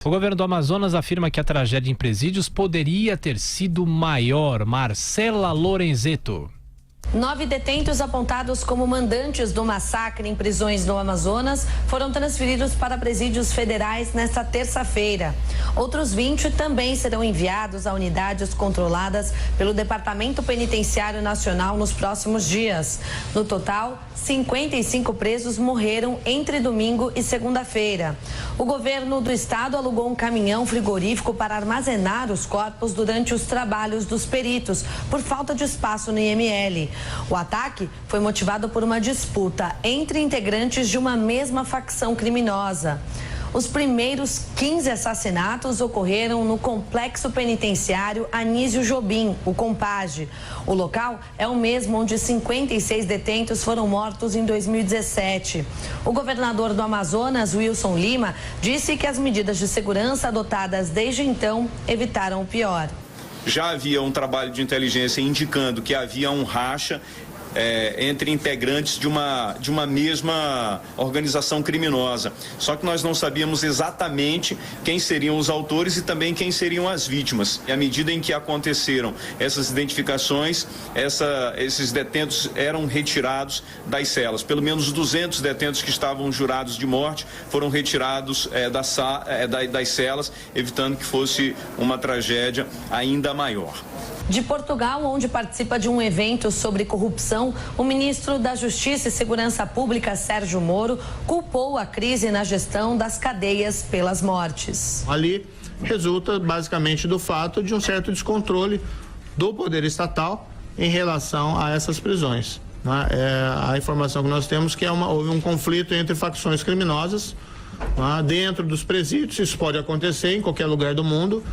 O governo do Amazonas afirma que a tragédia em presídios poderia ter sido maior. Marcela Lorenzetto. 9 detentos apontados como mandantes do massacre em prisões no Amazonas foram transferidos para presídios federais nesta terça-feira. Outros 20 também serão enviados a unidades controladas pelo Departamento Penitenciário Nacional nos próximos dias. No total, 55 presos morreram entre domingo e segunda-feira. O governo do estado alugou um caminhão frigorífico para armazenar os corpos durante os trabalhos dos peritos, por falta de espaço no IML. O ataque foi motivado por uma disputa entre integrantes de uma mesma facção criminosa. Os primeiros 15 assassinatos ocorreram no complexo penitenciário Anísio Jobim, o Compage. O local é o mesmo onde 56 detentos foram mortos em 2017. O governador do Amazonas, Wilson Lima, disse que as medidas de segurança adotadas desde então evitaram o pior. Já havia um trabalho de inteligência indicando que havia um racha entre integrantes de uma mesma organização criminosa. Só que nós não sabíamos exatamente quem seriam os autores e também quem seriam as vítimas. E à medida em que aconteceram essas identificações, esses detentos eram retirados das celas. Pelo menos 200 detentos que estavam jurados de morte foram retirados das celas, evitando que fosse uma tragédia ainda maior. De Portugal, onde participa de um evento sobre corrupção, o ministro da Justiça e Segurança Pública, Sérgio Moro, culpou a crise na gestão das cadeias pelas mortes. Ali resulta basicamente do fato de um certo descontrole do poder estatal em relação a essas prisões. A informação que nós temos é que houve um conflito entre facções criminosas dentro dos presídios. Isso pode acontecer em qualquer lugar do mundo,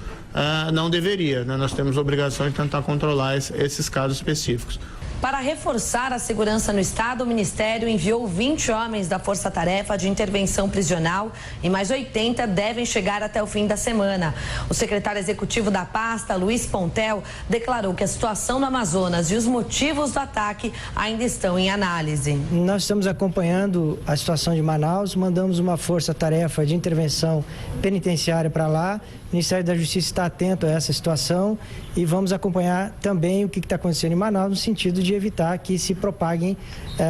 não deveria. Nós temos a obrigação de tentar controlar esses casos específicos. Para reforçar a segurança no estado, o Ministério enviou 20 homens da Força Tarefa de Intervenção Prisional e mais 80 devem chegar até o fim da semana. O secretário executivo da pasta, Luiz Pontel, declarou que a situação no Amazonas e os motivos do ataque ainda estão em análise. Nós estamos acompanhando a situação de Manaus, mandamos uma Força Tarefa de Intervenção Penitenciária para lá. O Ministério da Justiça está atento a essa situação e vamos acompanhar também o que está acontecendo em Manaus no sentido de evitar que se propaguem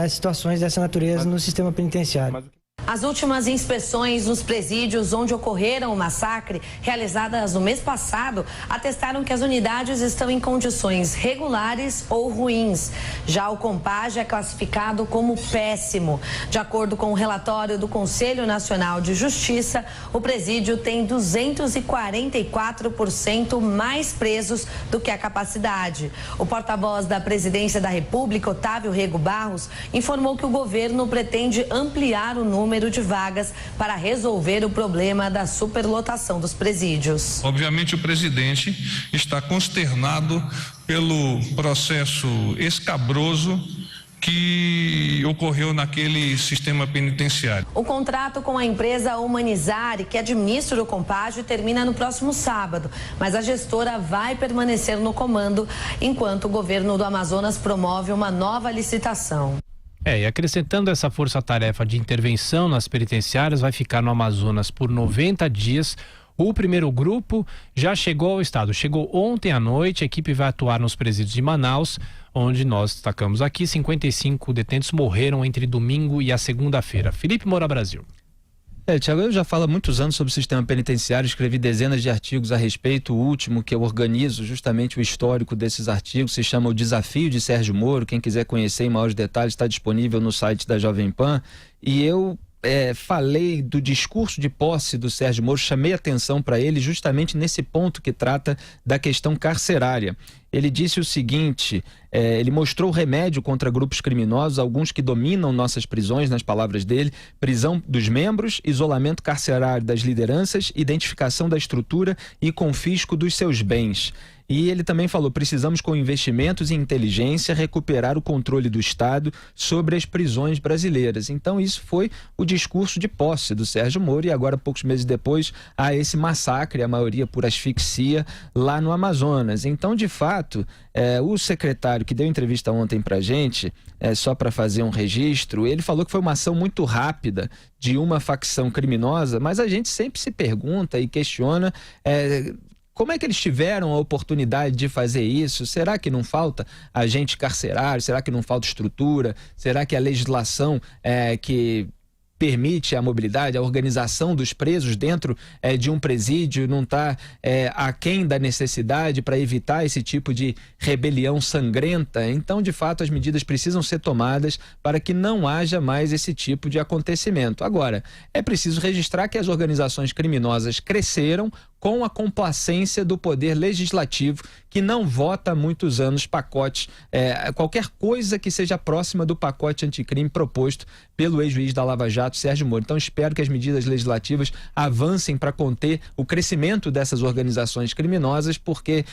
situações dessa natureza no sistema penitenciário. As últimas inspeções nos presídios onde ocorreram o massacre, realizadas no mês passado, atestaram que as unidades estão em condições regulares ou ruins. Já o Compage é classificado como péssimo. De acordo com o relatório do Conselho Nacional de Justiça, o presídio tem 244% mais presos do que a capacidade. O porta-voz da Presidência da República, Otávio Rego Barros, informou que o governo pretende ampliar o número de vagas para resolver o problema da superlotação dos presídios. Obviamente, o presidente está consternado pelo processo escabroso que ocorreu naquele sistema penitenciário. O contrato com a empresa Humanizare, que administra o Compage, termina no próximo sábado, mas a gestora vai permanecer no comando enquanto o governo do Amazonas promove uma nova licitação. E acrescentando essa força-tarefa de intervenção nas penitenciárias, vai ficar no Amazonas por 90 dias. O primeiro grupo já chegou ao estado. Chegou ontem à noite. A equipe vai atuar nos presídios de Manaus, onde nós destacamos aqui. 55 detentos morreram entre domingo e a segunda-feira. Felipe Moura, Brasil. Tiago, eu já falo há muitos anos sobre o sistema penitenciário, escrevi dezenas de artigos a respeito. O último que eu organizo justamente o histórico desses artigos se chama O Desafio de Sérgio Moro. Quem quiser conhecer em maiores detalhes está disponível no site da Jovem Pan. E eu falei do discurso de posse do Sérgio Moro, chamei atenção para ele justamente nesse ponto que trata da questão carcerária. Ele disse o seguinte, ele mostrou remédio contra grupos criminosos, alguns que dominam nossas prisões, nas palavras dele: prisão dos membros, isolamento carcerário das lideranças, identificação da estrutura e confisco dos seus bens. E ele também falou: precisamos, com investimentos em inteligência, recuperar o controle do Estado sobre as prisões brasileiras. Então isso foi o discurso de posse do Sérgio Moro, e agora, poucos meses depois, há esse massacre, a maioria por asfixia, lá no Amazonas. Então, de fato, o secretário que deu entrevista ontem pra gente, só para fazer um registro, ele falou que foi uma ação muito rápida de uma facção criminosa, mas a gente sempre se pergunta e questiona como é que eles tiveram a oportunidade de fazer isso? Será que não falta agente carcerário? Será que não falta estrutura? Será que a legislação que permite a mobilidade, a organização dos presos dentro de um presídio não está aquém da necessidade para evitar esse tipo de rebelião sangrenta? Então, de fato, as medidas precisam ser tomadas para que não haja mais esse tipo de acontecimento. Agora, é preciso registrar que as organizações criminosas cresceram com a complacência do poder legislativo, que não vota há muitos anos pacotes, qualquer coisa que seja próxima do pacote anticrime proposto pelo ex-juiz da Lava Jato, Sérgio Moro. Então, espero que as medidas legislativas avancem para conter o crescimento dessas organizações criminosas, porque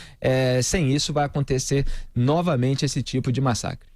sem isso vai acontecer novamente esse tipo de massacre.